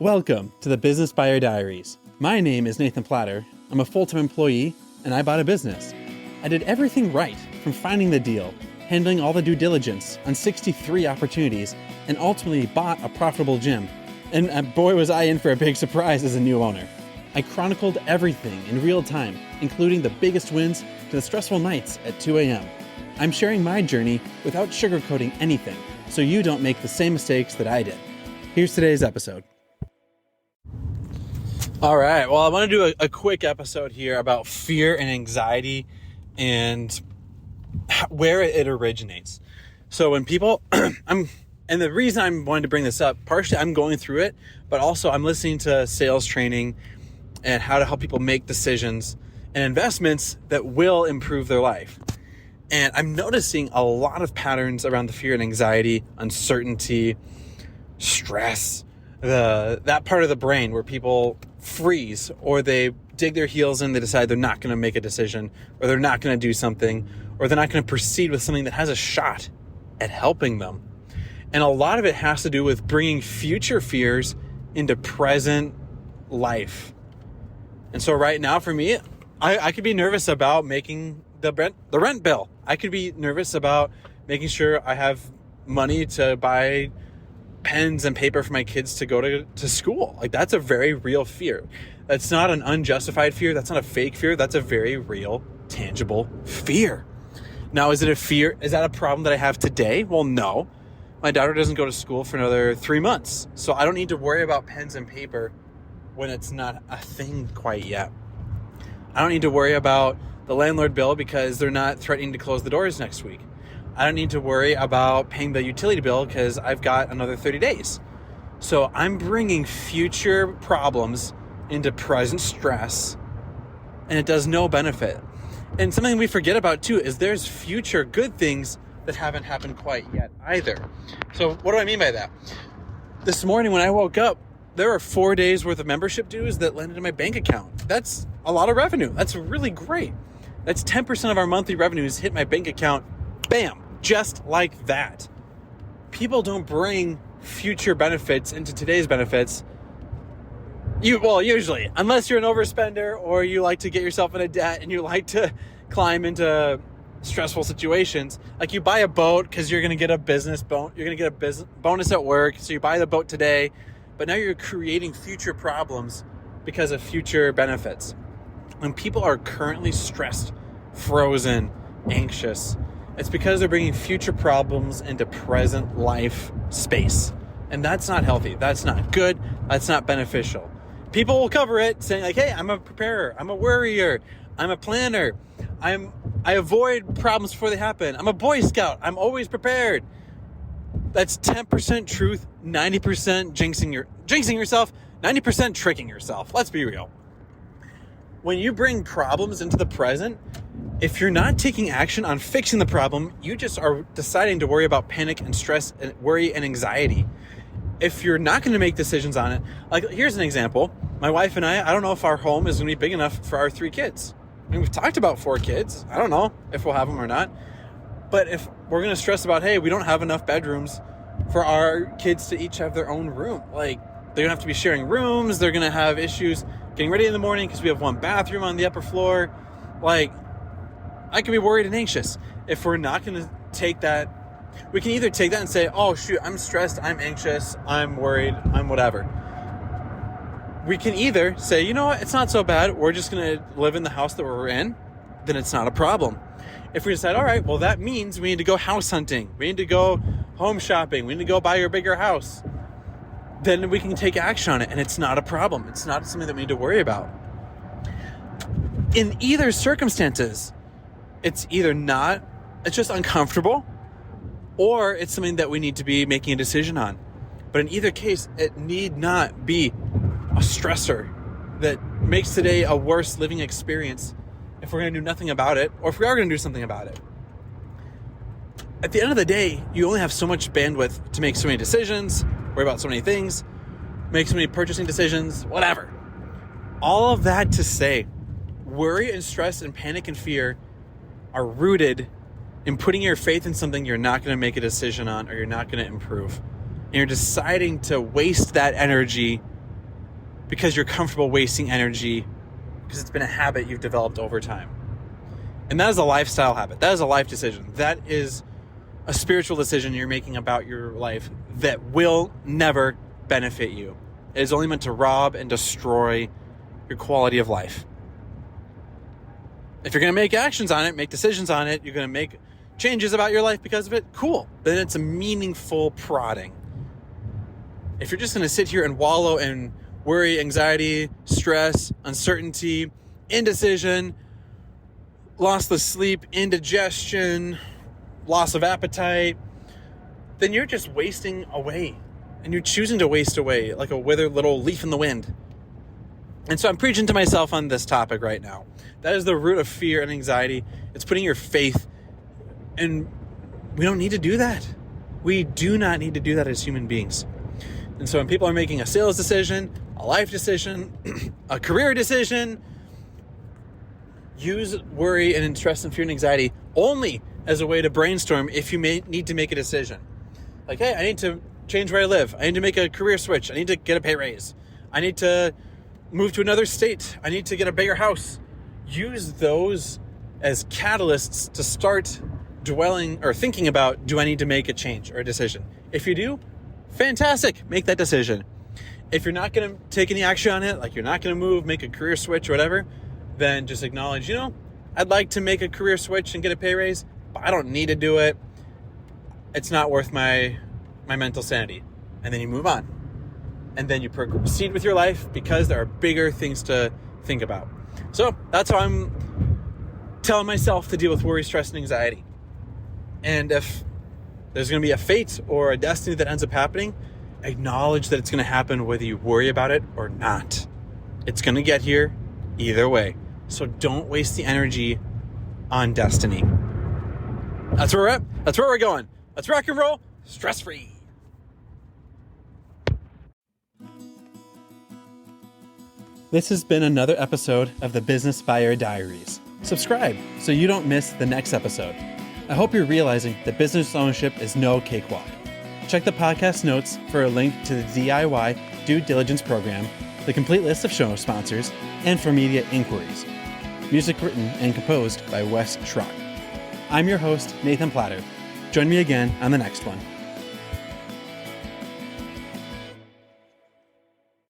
Welcome to the Business Buyer Diaries. My name is Nathan Platter. I'm a full-time employee, and I bought a business. I did everything right, from finding the deal, handling all the due diligence on 63 opportunities, and ultimately bought a profitable gym. And boy, was I in for a big surprise as a new owner. I chronicled everything in real time, including the biggest wins to the stressful nights at 2 a.m. I'm sharing my journey without sugarcoating anything, so you don't make the same mistakes that I did. Here's today's episode. All right, well, I want to do a quick episode here about fear and anxiety and where it originates. So when people, and the reason I'm wanting to bring this up, partially I'm going through it, but also I'm listening to sales training and how to help people make decisions and investments that will improve their life. And I'm noticing a lot of patterns around the fear and anxiety, uncertainty, stress, that part of the brain where people freeze or they dig their heels in, they decide they're not going to make a decision, or they're not going to do something, or they're not going to proceed with something that has a shot at helping them. And a lot of it has to do with bringing future fears into present life. And so right now for me, I could be nervous about making the rent bill. I could be nervous about making sure I have money to buy pens and paper for my kids to go to school. Like, that's a very real fear. That's not an unjustified fear. That's not a fake fear. That's a very real, tangible fear. Now, is it a fear? Is that a problem that I have today? Well, no. My daughter doesn't go to school for another 3 months. So I don't need to worry about pens and paper when it's not a thing quite yet. I don't need to worry about the landlord bill because they're not threatening to close the doors next week. I don't need to worry about paying the utility bill because I've got another 30 days. So I'm bringing future problems into present stress, and it does no benefit. And something we forget about too is there's future good things that haven't happened quite yet either. So what do I mean by that? This morning when I woke up, there are 4 days worth of membership dues that landed in my bank account. That's a lot of revenue. That's really great. That's 10% of our monthly revenues hit my bank account. Bam. Just like that. People don't bring future benefits into today's benefits. Usually, unless you're an overspender or you like to get yourself in a debt and you like to climb into stressful situations. Like, you buy a boat because you're going to get a business bonus at work. So you buy the boat today, but now you're creating future problems because of future benefits. When people are currently stressed, frozen, anxious, it's because they're bringing future problems into present life space. And that's not healthy. That's not good. That's not beneficial. People will cover it saying like, hey, I'm a preparer. I'm a worrier. I'm a planner. I avoid problems before they happen. I'm a Boy Scout. I'm always prepared. That's 10% truth, 90% jinxing yourself, 90% tricking yourself. Let's be real. When you bring problems into the present, if you're not taking action on fixing the problem, you just are deciding to worry about panic and stress and worry and anxiety. If you're not going to make decisions on it, like, here's an example. My wife and I don't know if our home is going to be big enough for our 3 kids. I mean, we've talked about 4 kids. I don't know if we'll have them or not. But if we're going to stress about, hey, we don't have enough bedrooms for our kids to each have their own room. Like, they're going to have to be sharing rooms. They're going to have issues getting ready in the morning because we have 1 bathroom on the upper floor. Like, I can be worried and anxious. If we're not going to take that, we can either take that and say, oh, shoot, I'm stressed, I'm anxious, I'm worried, I'm whatever. We can either say, you know what, it's not so bad. We're just going to live in the house that we're in. Then it's not a problem. If we decide, all right, well, that means we need to go house hunting. We need to go home shopping. We need to go buy a bigger house. Then we can take action on it, and it's not a problem. It's not something that we need to worry about. In either circumstances, it's just uncomfortable, or it's something that we need to be making a decision on. But in either case, it need not be a stressor that makes today a worse living experience if we're going to do nothing about it, or if we are going to do something about it. At the end of the day, you only have so much bandwidth to make so many decisions, worry about so many things, make so many purchasing decisions, whatever. All of that to say, worry and stress and panic and fear are rooted in putting your faith in something you're not going to make a decision on, or you're not going to improve. And you're deciding to waste that energy because you're comfortable wasting energy because it's been a habit you've developed over time. And that is a lifestyle habit. That is a life decision. That is a spiritual decision you're making about your life that will never benefit you. It is only meant to rob and destroy your quality of life. If you're going to make actions on it, make decisions on it, you're going to make changes about your life because of it, cool. Then it's a meaningful prodding. If you're just going to sit here and wallow in worry, anxiety, stress, uncertainty, indecision, loss of sleep, indigestion, loss of appetite, then you're just wasting away. And you're choosing to waste away like a withered little leaf in the wind. And so I'm preaching to myself on this topic right now. That is the root of fear and anxiety. It's putting your faith, and we don't need to do that. We do not need to do that as human beings. And so when people are making a sales decision, a life decision, a career decision, use worry and stress and fear and anxiety only as a way to brainstorm if you may need to make a decision. Like, hey, I need to change where I live. I need to make a career switch. I need to get a pay raise. I need to move to another state. I need to get a bigger house. Use those as catalysts to start dwelling or thinking about, do I need to make a change or a decision? If you do, fantastic. Make that decision. If you're not going to take any action on it, like you're not going to move, make a career switch or whatever, then just acknowledge, I'd like to make a career switch and get a pay raise, but I don't need to do it. It's not worth my mental sanity. And then you move on. And then you proceed with your life because there are bigger things to think about. So that's how I'm telling myself to deal with worry, stress, and anxiety. And if there's going to be a fate or a destiny that ends up happening, acknowledge that it's going to happen whether you worry about it or not. It's going to get here either way. So don't waste the energy on destiny. That's where we're at. That's where we're going. Let's rock and roll stress-free. This has been another episode of the Business Buyer Diaries. Subscribe so you don't miss the next episode. I hope you're realizing that business ownership is no cakewalk. Check the podcast notes for a link to the DIY due diligence program, the complete list of show sponsors, and for media inquiries. Music written and composed by Wes Schrock. I'm your host, Nathan Platter. Join me again on the next one.